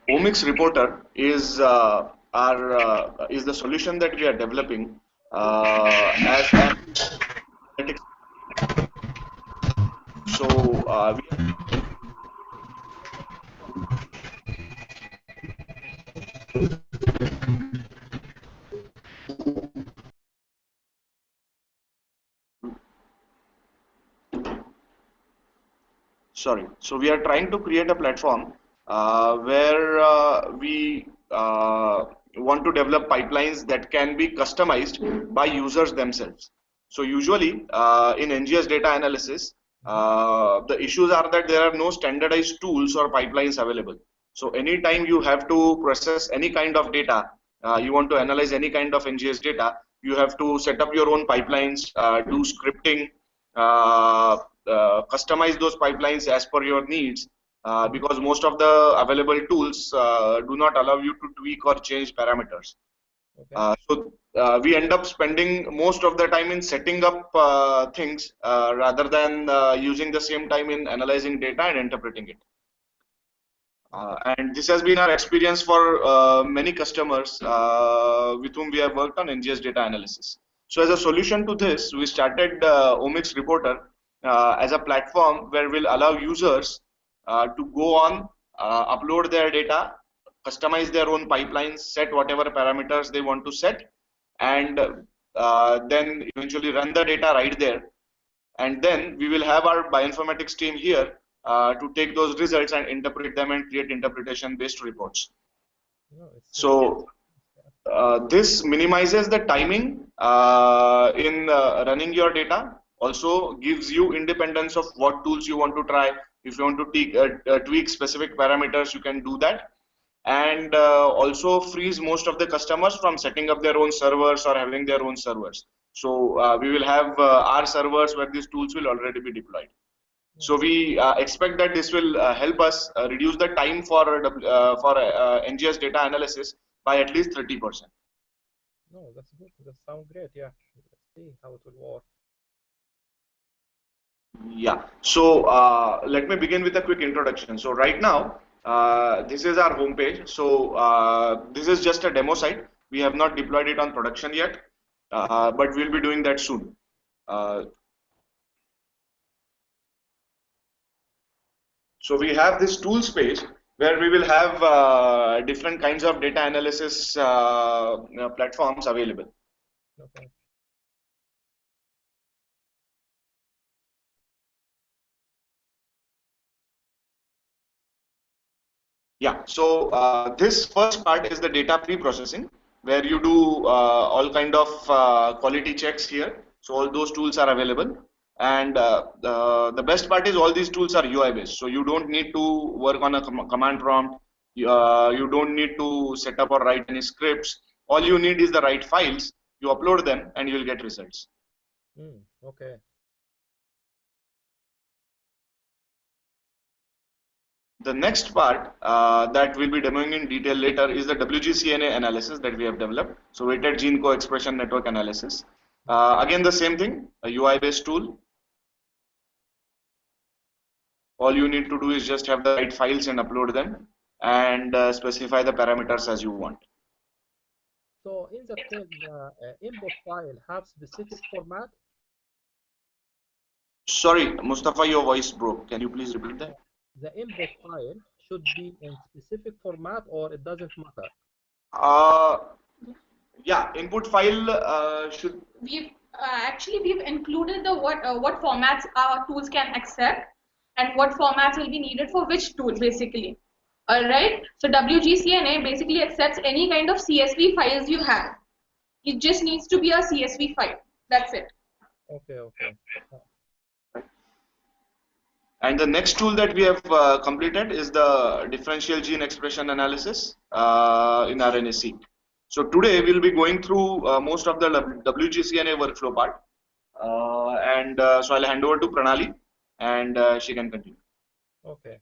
Omics Reporter is is the solution that we are developing as an analytics. So so we are trying to create a platform where we want to develop pipelines that can be customized by users themselves. So usually in NGS data analysis, the issues are that there are no standardized tools or pipelines available. So anytime you have to process any kind of data, you want to analyze any kind of NGS data, you have to set up your own pipelines, do scripting, uh, customize those pipelines as per your needs, because most of the available tools do not allow you to tweak or change parameters. So we end up spending most of the time in setting up things rather than using the same time in analyzing data and interpreting it. And this has been our experience for many customers with whom we have worked on NGS data analysis. So as a solution to this, we started Omics Reporter as a platform where we'll allow users to go on, upload their data, customize their own pipelines, set whatever parameters they want to set, and then eventually run the data right there. And then we will have our bioinformatics team here to take those results and interpret them and create interpretation based reports. So this minimizes the timing in running your data, also gives you independence of what tools you want to try. If you want to tweak specific parameters, you can do that, and also frees most of the customers from setting up their own servers or having their own servers. So we will have our servers where these tools will already be deployed. So we expect that this will help us reduce the time for NGS data analysis by at least 30%. No, that's good. That sounds great. Yeah, let's see how it will work. Yeah. So let me begin with a quick introduction. So right now, this is our homepage. So this is just a demo site. We have not deployed it on production yet, but we'll be doing that soon. So we have this tools page where we will have different kinds of data analysis platforms available. Okay. Yeah, so this first part is the data pre-processing, where you do all kind of quality checks here. So all those tools are available, and the best part is all these tools are UI based. So you don't need to work on a command prompt. You don't need to set up or write any scripts. All you need is the right files. You upload them, and you will get results. Okay. The next part that we'll be demoing in detail later is the WGCNA analysis that we have developed. So weighted gene co-expression network analysis. Again, the same thing, a UI-based tool. All you need to do is just have the right files and upload them, and specify the parameters as you want. So in that case, the input file have specific format? Sorry, Mustafa, your voice broke. Can you please repeat that? The input file should be in specific format, or it doesn't matter? Yeah, input file should. We've included the what formats our tools can accept and what formats will be needed for which tool basically. All right. So WGCNA basically accepts any kind of CSV files you have. It just needs to be a CSV file. That's it. Okay. Okay. And the next tool that we have completed is the differential gene expression analysis in RNA-seq. So today we'll be going through most of the WGCNA workflow part, and so I'll hand over to Pranali, and she can continue. Okay.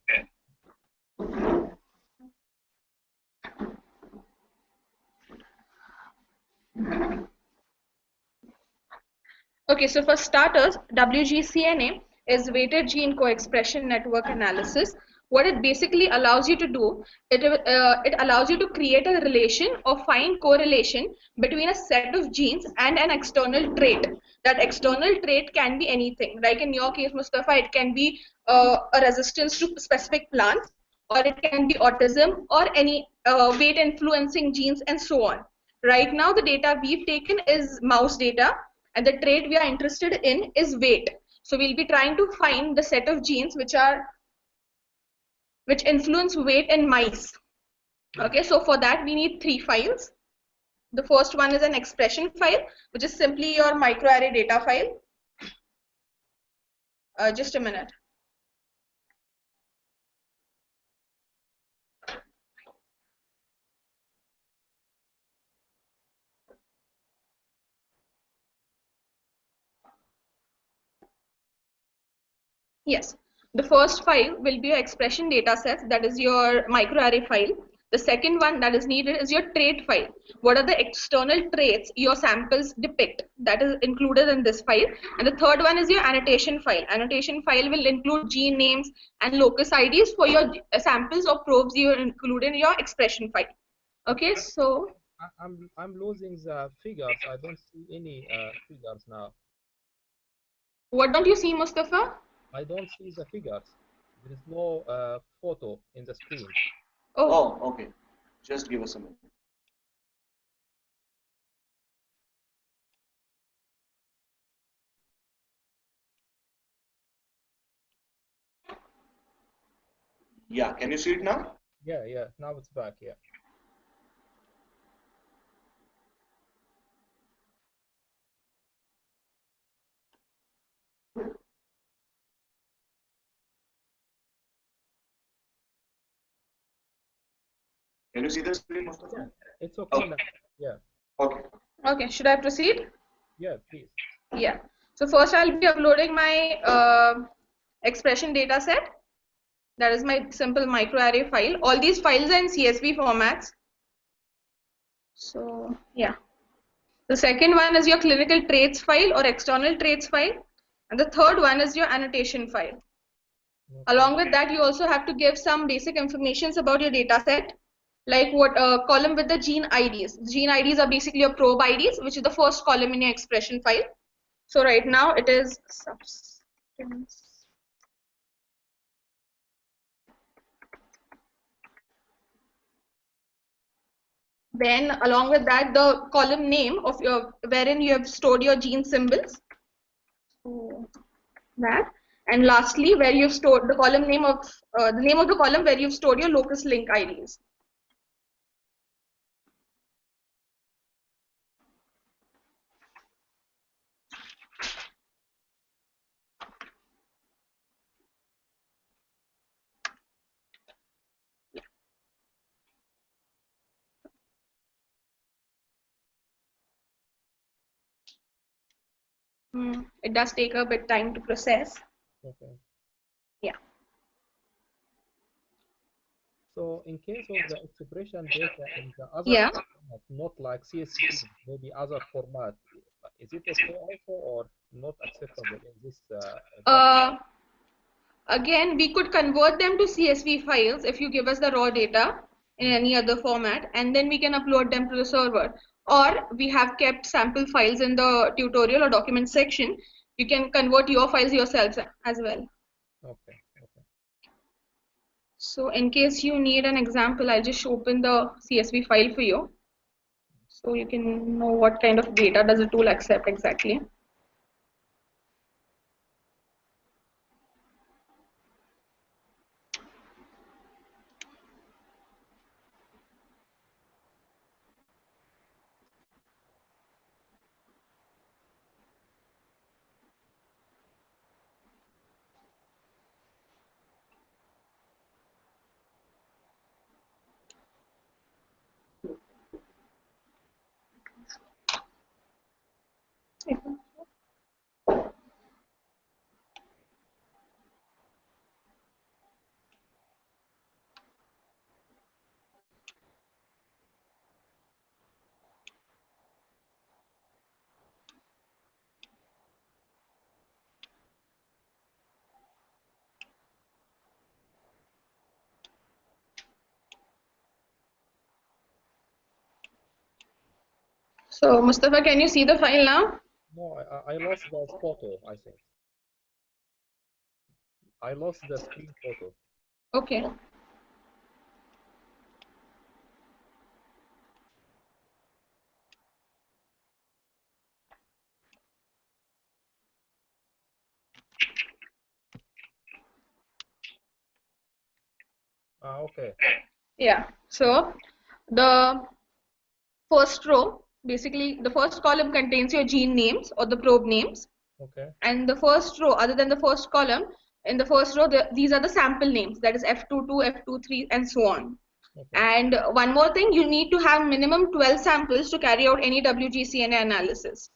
Okay, so for starters, WGCNA is weighted gene co-expression network analysis, what it basically allows you to do, it allows you to create a relation or find correlation between a set of genes and an external trait. That external trait can be anything. Like in your case, Mustafa, it can be a resistance to specific plants, or it can be autism, or any weight influencing genes, and so on. Right now, the data we've taken is mouse data, and the trait we are interested in is weight. So we'll be trying to find the set of genes which influence weight in mice. Okay, so for that we need 3 files. The first one is an expression file, which is simply your microarray data file. Just a minute. Yes, the first file will be your expression data set, that is your microarray file. The second one that is needed is your trait file. What are the external traits your samples depict? That is included in this file. And the third one is your annotation file. Annotation file will include gene names and locus IDs for your samples or probes you include in your expression file. Okay, so I'm losing the figures. I don't see any figures now. what don't you see, Mustafa? I don't see the figures. There is no photo in the screen. Oh, okay. Just give us a minute. Yeah, can you see it now? Yeah. Now it's back. Yeah. Can you see the screen, Mustafa? Yeah. It's okay Okay. now. Yeah. Okay. okay. Should I proceed? Yeah. Please. Yeah. So first I'll be uploading my expression data set. That is my simple microarray file. All these files are in CSV formats. So yeah. The second one is your clinical traits file or external traits file. And the third one is your annotation file. Okay. Along with that, you also have to give some basic informations about your data set, like what column with the gene IDs. Gene IDs are basically your probe IDs, which is the first column in your expression file. So right now it is substance. Then along with that, the column name of your wherein you have stored your gene symbols. So that. And lastly, where you've stored the column name of the name of the column where you've stored your locus link IDs. It does take a bit time to process. Okay. Yeah. So in case of the expression data in the other Yeah. format, not like CSV, maybe other format, is it okay also or not acceptable in this data? Again, we could convert them to CSV files if you give us the raw data in any other format, and then we can upload them to the server. Or we have kept sample files in the tutorial or document section. You can convert your files yourselves as well. Okay. So in case you need an example, I'll just open the CSV file for you, so you can know what kind of data does the tool accept exactly. So Mustafa, can you see the file now? No, I lost the photo, I think. I lost the screen photo. Okay. Okay. Yeah. So the first row, basically the first column contains your gene names or the probe names. Okay. And the first row, other than the first column, in the first row, these are the sample names, that is F22, F23, and so on. Okay. And one more thing, you need to have minimum 12 samples to carry out any WGCNA analysis.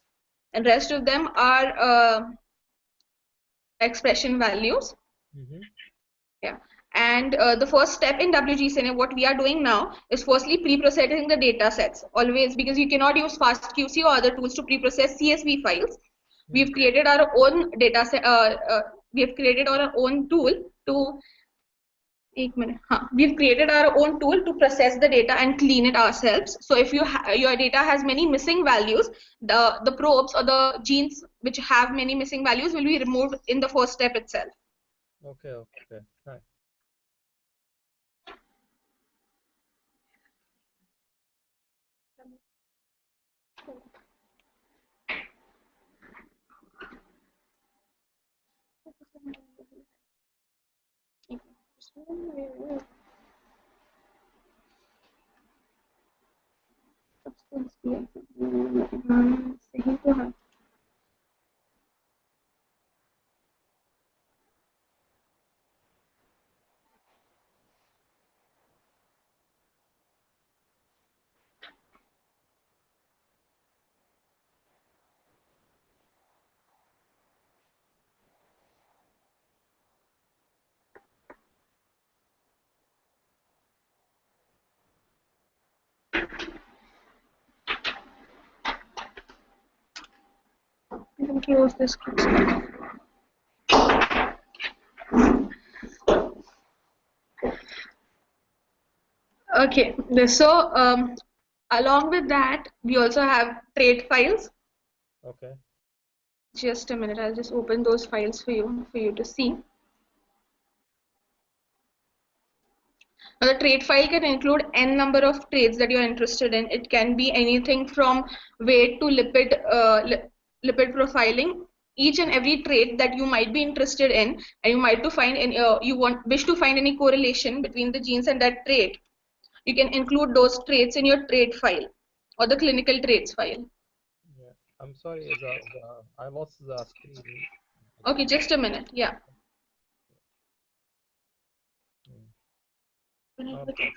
And rest of them are expression values. Mm-hmm. Yeah. And the first step in WGCNA, what we are doing now is firstly pre-processing the data sets. Always, because you cannot use FastQC or other tools to pre-process CSV files. We've created our own data set. We have created our own tool to. We've created our own tool to process the data and clean it ourselves. So if your data has many missing values, the probes or the genes which have many missing values will be removed in the first step itself. Okay. Okay. Nice. You can close this. Okay, so along with that, we also have trait files. Okay. Just a minute, I'll just open those files for you to see. Now, the trait file can include n number of traits that you're interested in. It can be anything from weight to lipid profiling. Each and every trait that you might be interested in, and you might to find in wish to find any correlation between the genes and that trait, you can include those traits in your trait file or the clinical traits file. Yeah. I'm sorry. I lost the screen. Okay, just a minute. Yeah. Okay.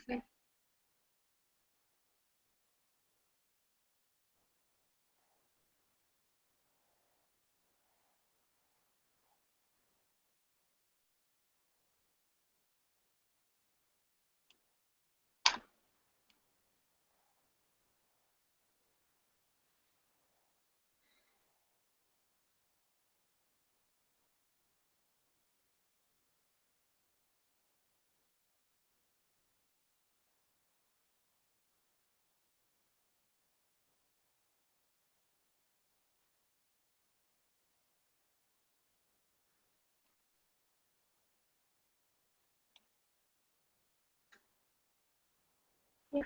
Yeah.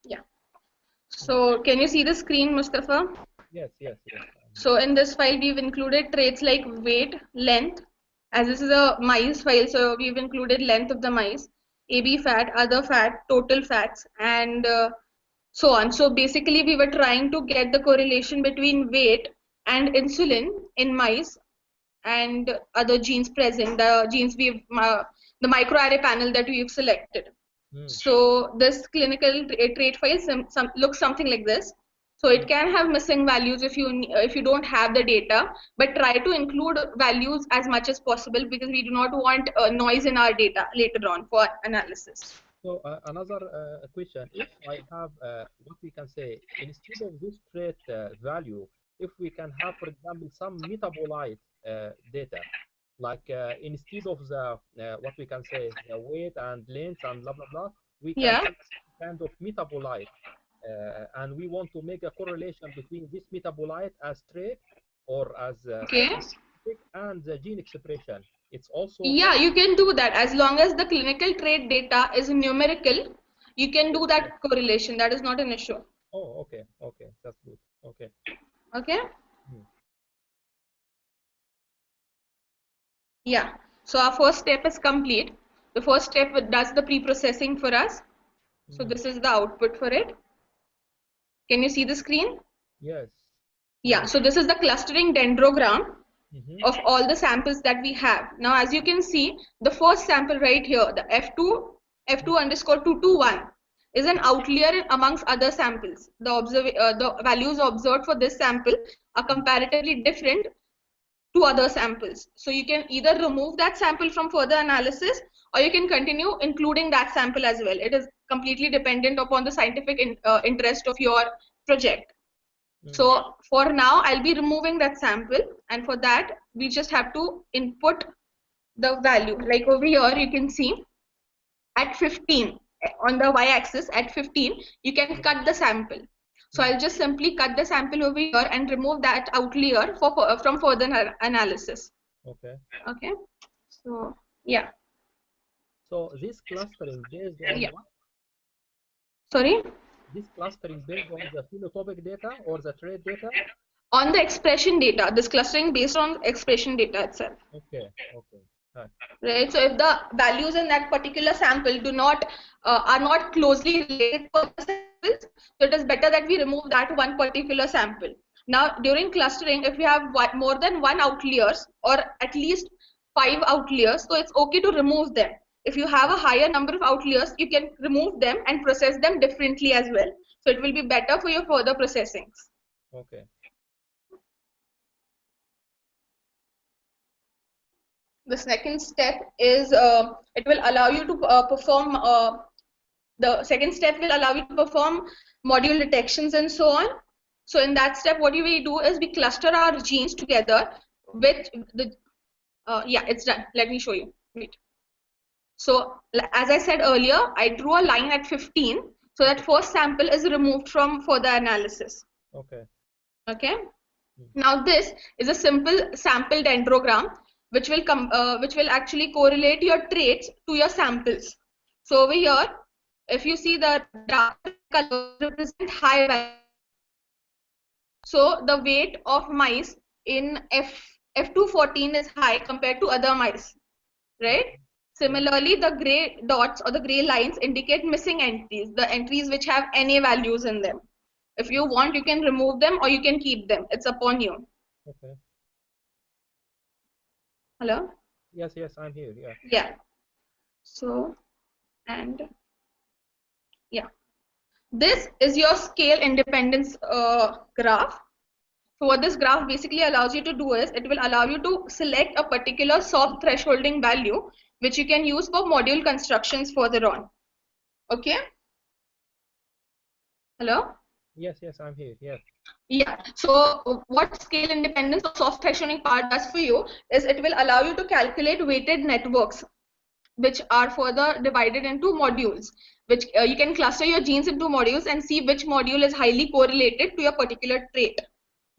Yeah. So can you see the screen, Mustafa? Yes. Yes. Yes. So in this file, we've included traits like weight, length, as this is a mice file, so we've included length of the mice, AB fat, other fat, total fats, and so on. So basically, we were trying to get the correlation between weight and insulin in mice and other genes present, the genes the microarray panel that we've selected. Mm. So this clinical trait file looks something like this. So it can have missing values if you don't have the data, but try to include values as much as possible because we do not want noise in our data later on for analysis. So another question: if I have what we can say instead of this trait value, if we can have, for example, some metabolite data, like instead of the what we can say the weight and length and blah blah blah, we can Yeah. see kind of metabolite. and we want to make a correlation between this metabolite as trait or as Okay. specific and the gene expression. It's also Yeah, you can do that as long as the clinical trait data is numerical. You can do that correlation. That is not an issue. Oh, okay, okay, that's good. Okay. Okay. Hmm. Yeah. So our first step is complete. The first step does the pre-processing for us. So this is the output for it. Can you see the screen? Yes. Yeah. So this is the clustering dendrogram Mm-hmm. of all the samples that we have. Now, as you can see, the first sample right here, the F2 underscore 221 is an outlier amongst other samples. The values observed for this sample are comparatively different to other samples. So you can either remove that sample from further analysis or you can continue including that sample as well. It is completely dependent upon the scientific interest of your project. So for now, I'll be removing that sample, and for that, we just have to input the value. Like over here, you can see at 15 on the y-axis at 15, you can cut the sample. So I'll just simply cut the sample over here and remove that outlier from further analysis. Okay. Okay. So yeah. So this clustering based on Yeah. what? Sorry. This clustering based on the phenotypic data or the trait data? On the expression data, this clustering based on expression data itself. Okay. Okay. Right. Right. So if the values in that particular sample are not closely related to other samples, so it is better that we remove that one particular sample. Now during clustering, if we have more than one outliers or at least 5 outliers, so it's okay to remove them. If you have a higher number of outliers, you can remove them and process them differently as well. So it will be better for your further processings. Okay. The second step is it will allow you to perform the second step will allow you to perform module detections and so on. So in that step, what we do is we cluster our genes together with the yeah, it's done. Let me show you. Wait. So as I said earlier, I drew a line at 15, so that first sample is removed from further analysis. Okay. Okay. Now this is a simple sample dendrogram which will actually correlate your traits to your samples. So over here, if you see the darker colors represent high value. So the weight of mice in F214 is high compared to other mice, right? Similarly, the gray dots or the gray lines indicate missing entries, the entries which have NA values in them. If you want, you can remove them or you can keep them. It's upon you. Okay. Hello? Yes, yes, I'm here. Yeah. Yeah. So, and yeah. This is your scale independence graph. So what this graph basically allows you to do is it will allow you to select a particular soft thresholding value which you can use for module constructions further on. Okay? Hello? Yes, yes, I'm here. Yes. Yeah. So what scale independence or soft thresholding part does for you is it will allow you to calculate weighted networks which are further divided into modules, which you can cluster your genes into modules and see which module is highly correlated to your particular trait.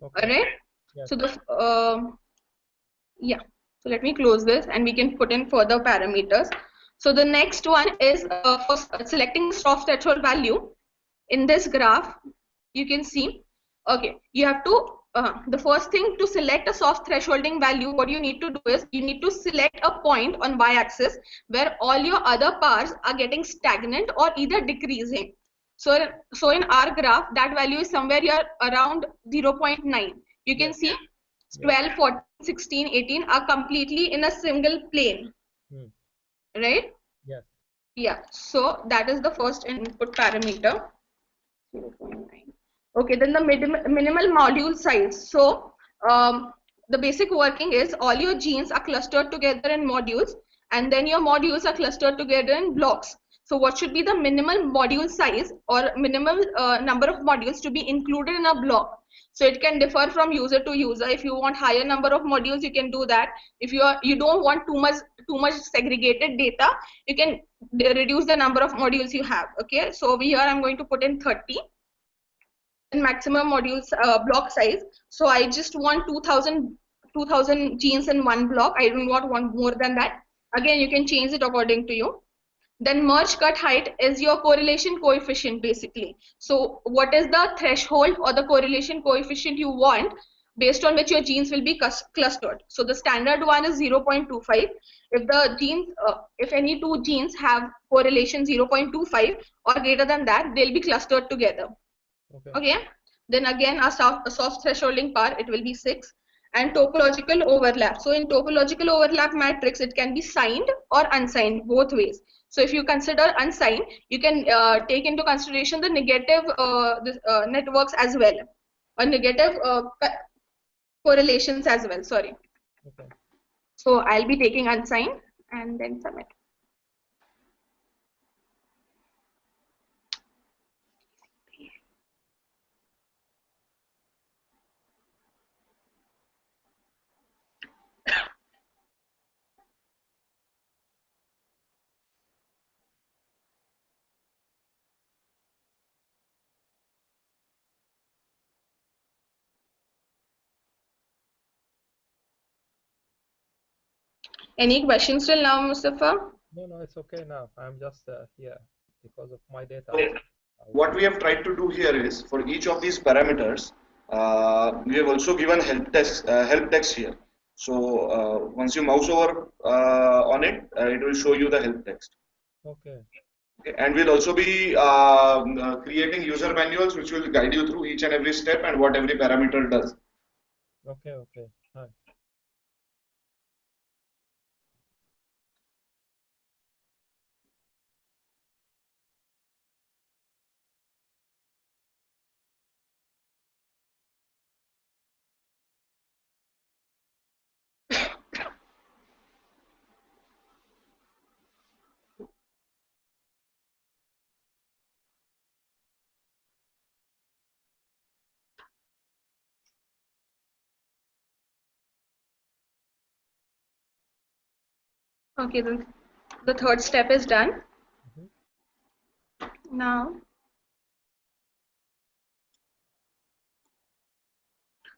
Okay. All right. Yes. So yeah. So let me close this and we can put in further parameters. So the next one is for selecting soft threshold value. In this graph, you can see, okay, you have to, the first thing to select a soft thresholding value, what you need to do is you need to select a point on y-axis where all your other powers are getting stagnant or either decreasing. So in our graph, that value is somewhere here around 0.9. You can see 12, 14, 16, 18 are completely in a single plane, right? Yes. Yeah, so that is the first input parameter. 0.9. Okay, then the minimal module size. So the basic working is all your genes are clustered together in modules and then your modules are clustered together in blocks. So what should be the minimal module size or minimal number of modules to be included in a block? So it can differ from user to user. If you want higher number of modules, you can do that. If you don't want too much segregated data, you can reduce the number of modules you have. Okay, so over here I'm going to put in 30. maximum modules block size. So I just want 2000 genes in one block. I do not want more than that. Again, you can change it according to you. Then merge cut height is your correlation coefficient basically. So what is the threshold or the correlation coefficient you want based on which your genes will be clustered. So the standard one is 0.25. If the genes, if any two genes have correlation 0.25 or greater than that, they'll be clustered together. Okay. Then again a soft thresholding power, it will be 6. And topological overlap. So in topological overlap matrix, it can be signed or unsigned, both ways. So if you consider unsigned, you can take into consideration the negative networks as well, or negative correlations as well. Sorry. Okay. So I'll be taking unsigned and then submit. Any questions till now, Mustafa? No, it's okay now. I'm just here because of my data. So what we have tried to do here is for each of these parameters, we have also given help text here. So once you mouse over on it, it will show you the help text. Okay. And we'll also be creating user manuals which will guide you through each and every step and what every parameter does. Okay. Hi. Okay, then the third step is done. Now,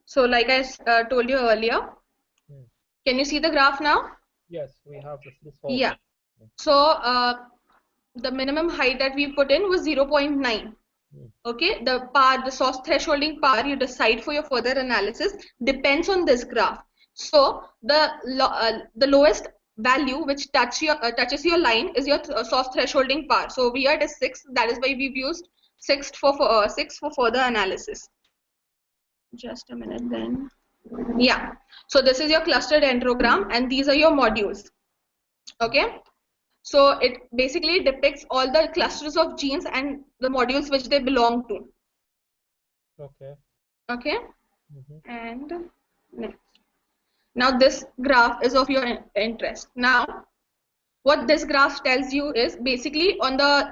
so like I told you earlier, can you see the graph now? Yes, we have the threshold. Yeah. So the minimum height that we put in was 0.9. Okay, the source thresholding power you decide for your further analysis depends on this graph. So the lowest value which touches your line is your source thresholding power. So we are at 6. That is why we've used 6 for further analysis. Just a minute then. Yeah. So this is your cluster dendrogram, and these are your modules. Okay. So it basically depicts all the clusters of genes and the modules which they belong to. Okay. And next. Now this graph is of your interest. Now what this graph tells you is basically on the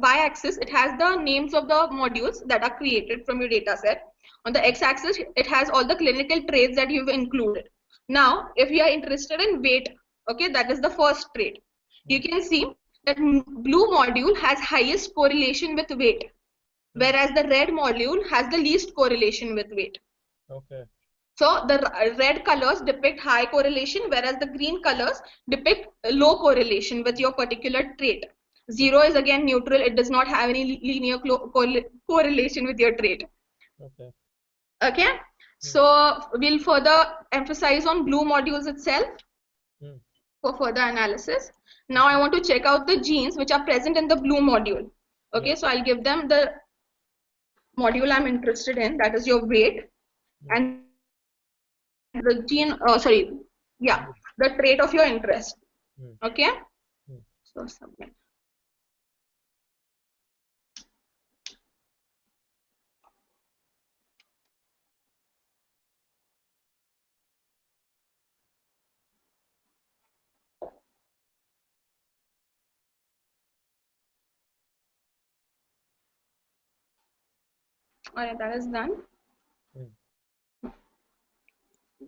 y-axis it has the names of the modules that are created from your data set. On the x-axis it has all the clinical traits that you've included. Now if you are interested in weight, okay, that is the first trait. You can see that blue module has highest correlation with weight, whereas the red module has the least correlation with weight. Okay. So the red colors depict high correlation, whereas the green colors depict low correlation with your particular trait. 0 is again neutral. It does not have any linear correlation with your trait. Okay. So we'll further emphasize on blue modules itself for further analysis. Now I want to check out the genes which are present in the blue module. Okay, so I'll give them the module I'm interested in, that is your weight, and the gene, the trait of your interest. Okay. So submit. Alright, that is done.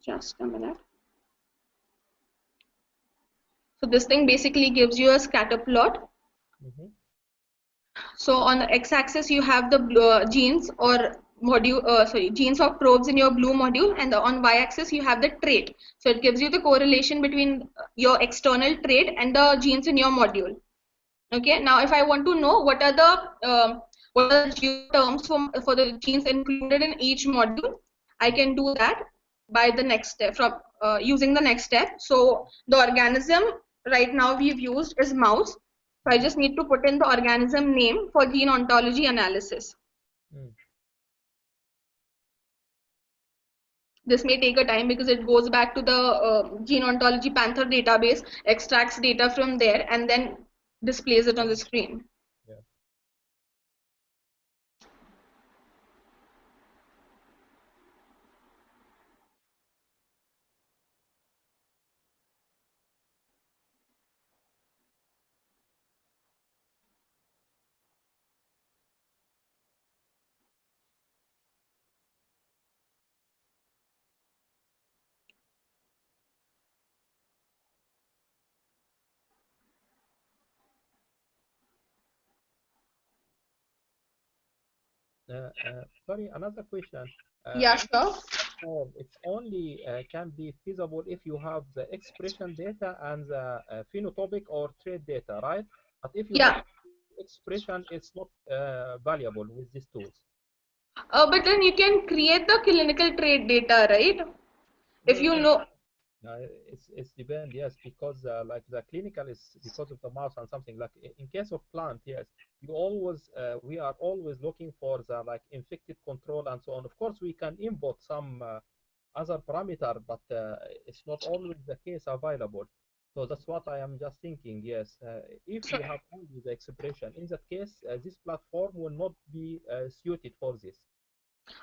Just a minute. So this thing basically gives you a scatter plot. So on the x-axis you have the genes or genes of probes in your blue module, and on y-axis you have the trait. So it gives you the correlation between your external trait and the genes in your module. Okay, now if I want to know what are the geoterms for the genes included in each module, I can do that by the next step, from using the next step. So the organism right now we've used is mouse. So I just need to put in the organism name for gene ontology analysis. This may take a time because it goes back to the gene ontology Panther database, extracts data from there, and then displays it on the screen. Yeah. Sorry, another question. Yeah, sure. It's only can be feasible if you have the expression data and the phenotypic or trait data, right? But if you have Yeah. expression, it's not valuable with these tools. But then you can create the clinical trait data, right? If you know. It's depend, yes, because like the clinical is because of the mouse and something like in case of plant, yes, you always we are always looking for the like infected control and so on. Of course, we can input some other parameter, but it's not always the case available. So that's what I am just thinking. Yes, if you have only the expression, in that case, this platform will not be suited for this.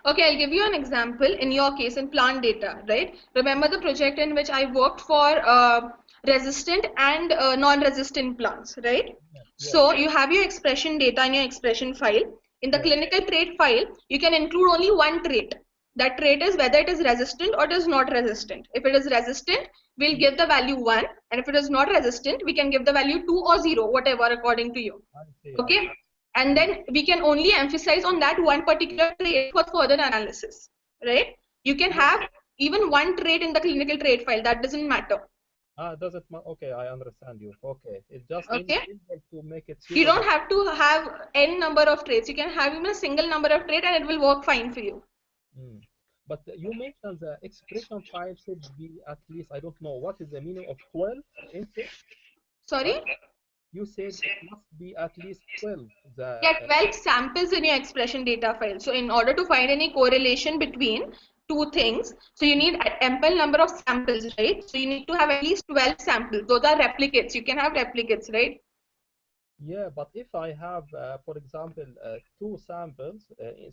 Okay, I'll give you an example in your case in plant data, right? Remember the project in which I worked for resistant and non-resistant plants, right? Yes. So you have your expression data in your expression file. In the clinical trait file, you can include only one trait. That trait is whether it is resistant or it is not resistant. If it is resistant, we'll give the value 1, and if it is not resistant, we can give the value 2 or 0, whatever according to you. Okay, and then we can only emphasize on that one particular trait for further analysis, right? You can have even one trait in the clinical trait file, that doesn't matter. Doesn't matter. Okay, I understand you. Okay, it's just Okay, to make it you suitable. don't have to have n number of traits. You can have even a single number of trait and it will work fine for you. But you mentioned the expression file should be at least, I don't know, what is the meaning of 12 inches? Sorry? Right? You said it must be at least 12. Yeah, 12 samples in your expression data file. So in order to find any correlation between two things, so you need ample number of samples, right? So you need to have at least 12 samples. Those are replicates. You can have replicates, right? Yeah, but if I have, for example, two samples,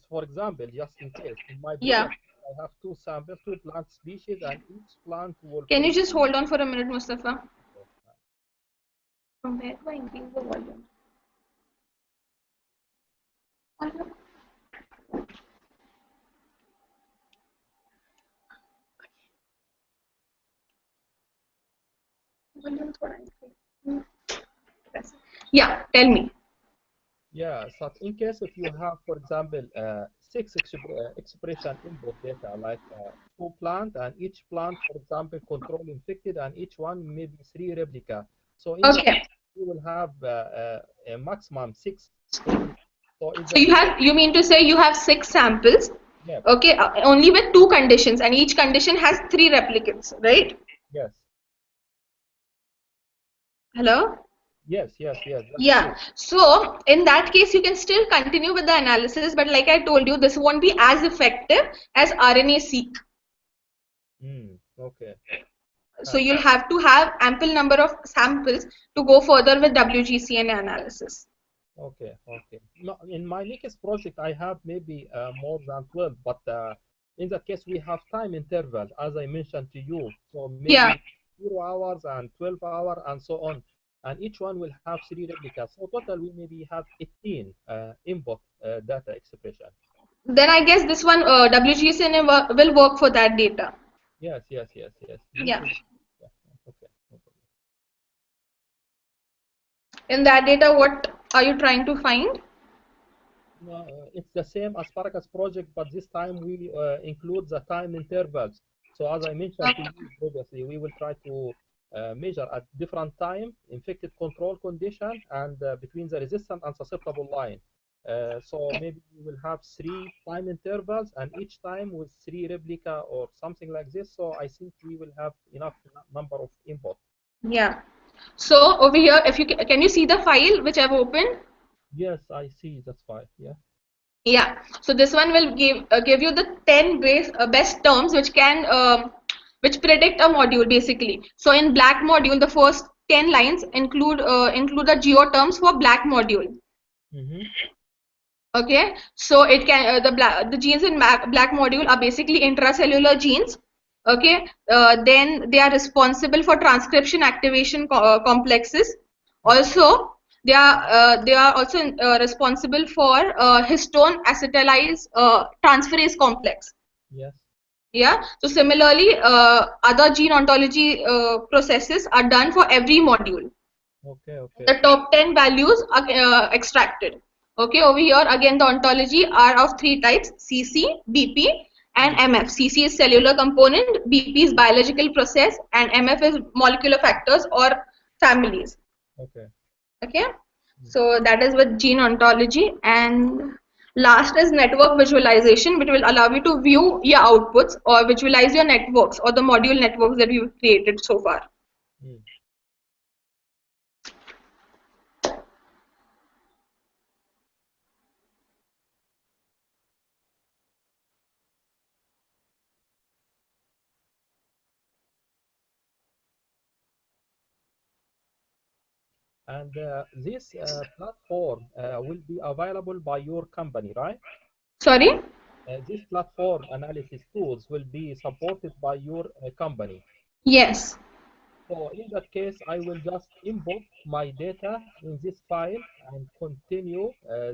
for example, just in case, in my Yeah. project, I have two samples, two plant species, and each plant will. Can you just hold on for a minute, Mustafa? From where do I increase the volume? Yeah, tell me. Yeah, so in case if you have, for example, six expression input data, like two plant and each plant, for example, control infected and each one maybe three replica. So in the Okay. you will have a maximum six replica. So in So the case, you mean to say you have 6 samples, yeah, okay, only with 2 conditions, and each condition has 3 replicates, right? yes, Hello? yes, yes, yes, that's Yeah. true. So in that case, you can still continue with the analysis, but like I told you, this won't be as effective as RNA-seq. Okay. So you'll have to have ample number of samples to go further with WGCNA analysis. Okay, okay. No, in my next project, I have maybe more than 12, but in that case, we have time interval, as I mentioned to you. So Yeah. maybe 0 hours and 12 hours and so on. And each one will have three replicas. So total, we maybe have 18 input data expression. Then I guess this one WGCNA will work for that data. Yes, yes, yes, yes. Yeah. Yeah, okay. No problem. In that data, what are you trying to find? It's the same as Paracas project, but this time we include the time intervals. So as I mentioned to you previously, we will try to measure at different time infected control condition and between the resistant and susceptible line. So maybe we will have 3 time intervals and each time with 3 replica or something like this. So I think we will have enough number of input. Yeah. So over here, if you can you see the file which I've opened? Yes, I see. That's fine. Yeah. Yeah. So this one will give you the 10 best terms which predict a module basically. So in black module, the first 10 lines include the geo terms for black module. Mm-hmm. Okay. So it can the genes in black module are basically intracellular genes. Okay. Then they are responsible for transcription activation complexes. Also, they are also responsible for histone acetylase transferase complex. Yes. Yeah. So similarly, other gene ontology processes are done for every module. Okay. Okay. The top 10 values are extracted. Okay. Over here again, the ontology are of 3 types: CC, BP, and MF. CC is cellular component, BP is biological process, and MF is molecular factors or families. Okay. Okay, so that is with gene ontology, and last is network visualization, which will allow you to view your outputs or visualize your networks or the module networks that you've created so far. Mm. And this platform will be available by your company, right? Sorry. This platform analysis tools will be supported by your company. Yes. So in that case, I will just import my data in this file and continue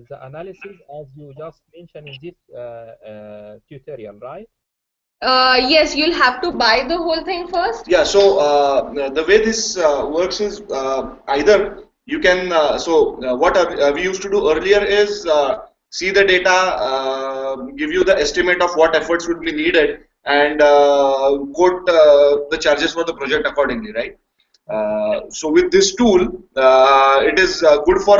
the analysis as you just mentioned in this tutorial, right? Yes, you'll have to buy the whole thing first. Yeah, so the way this works is either you can, what we used to do earlier is see the data, give you the estimate of what efforts would be needed, and quote the charges for the project accordingly, right? So with this tool, it is good for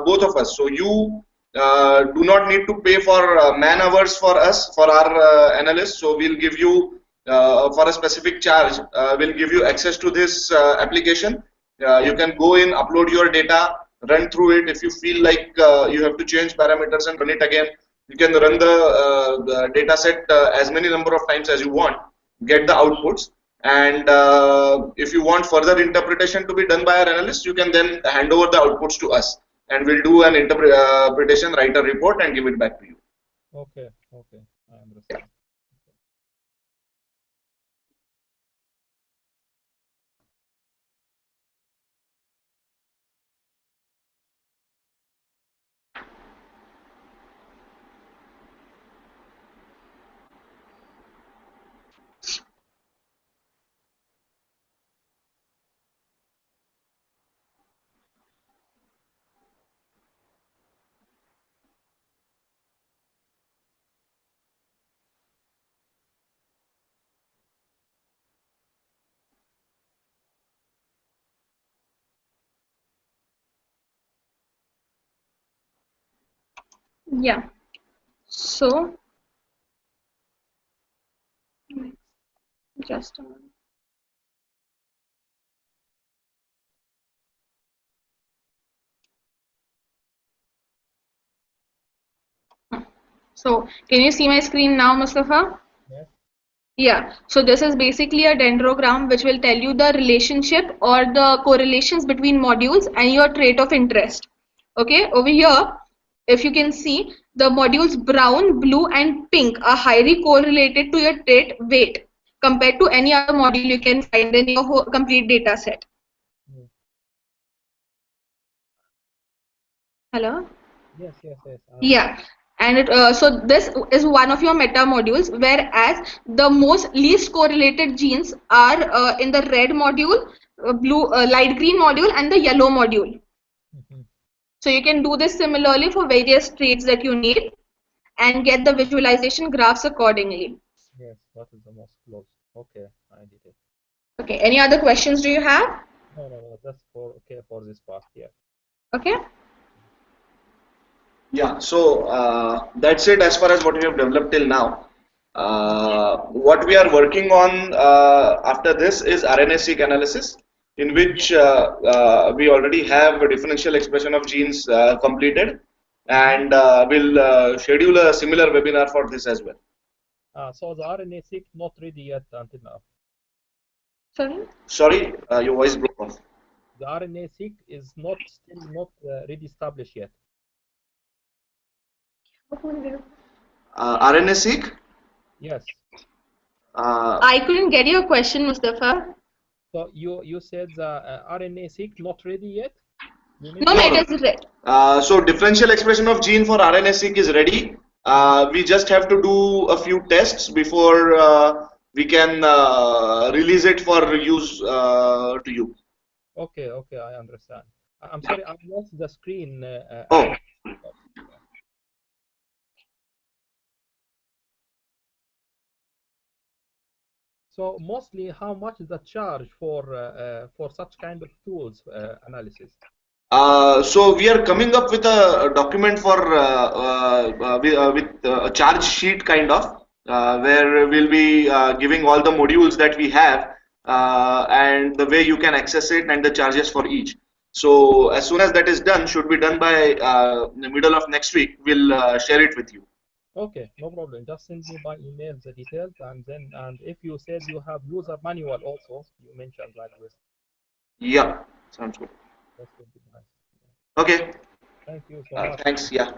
both of us. So you do not need to pay for man hours for us, for our analysts. So we'll give you for a specific charge, we'll give you access to this application. You can go in, upload your data, run through it. If you feel like you have to change parameters and run it again, you can run the data set as many number of times as you want, get the outputs, and if you want further interpretation to be done by our analysts, you can then hand over the outputs to us, and we'll do an interpretation, write a report, and give it back to you. Okay, okay, I understand. Yeah. So just a minute. So can you see my screen now, Mustafa? Yes. Yeah, so this is basically a dendrogram which will tell you the relationship or the correlations between modules and your trait of interest. Okay, over here, if you can see, the modules brown, blue, and pink are highly correlated to your trait weight compared to any other module you can find in your whole complete data set. Mm. Hello? Yes, yes, yes, I understand. Yeah, and so this is one of your meta modules, whereas the most least correlated genes are in the red module, light green module, and the yellow module. Mhm. So you can do this similarly for various trades that you need and get the visualization graphs accordingly. Yes, what is the most close? Okay, I did it. Okay, any other questions do you have? No, that's for okay for this part here. Okay. Yeah, so that's it as far as what we have developed till now. What we are working on after this is RNA-seq analysis, in which we already have a differential expression of genes completed, and we'll schedule a similar webinar for this as well. So the RNA-seq not ready yet until now. Sorry? Sorry, your voice broke off. The RNA-seq is still not ready established yet. RNA-seq? Yes. I couldn't get your question, Mustafa. So you said the RNA-seq not ready yet? You mean No, No, no, no. it is red. So differential expression of gene for RNA-seq is ready. We just have to do a few tests before we can release it for use to you. Okay, I understand. I'm sorry, I lost the screen. Oh, So mostly, how much is the charge for such kind of tools analysis? so we are coming up with a document for with a charge sheet kind of where we'll be giving all the modules that we have and the way you can access it and the charges for each. So as soon as that is done, should be done by the middle of next week. We'll share it with you. Okay, no problem. Just send me by email the details, and if you said you have user manual also, you mentioned like this. Yeah, sounds good. That would be nice. Okay, Thank you so much. thanks. Yeah.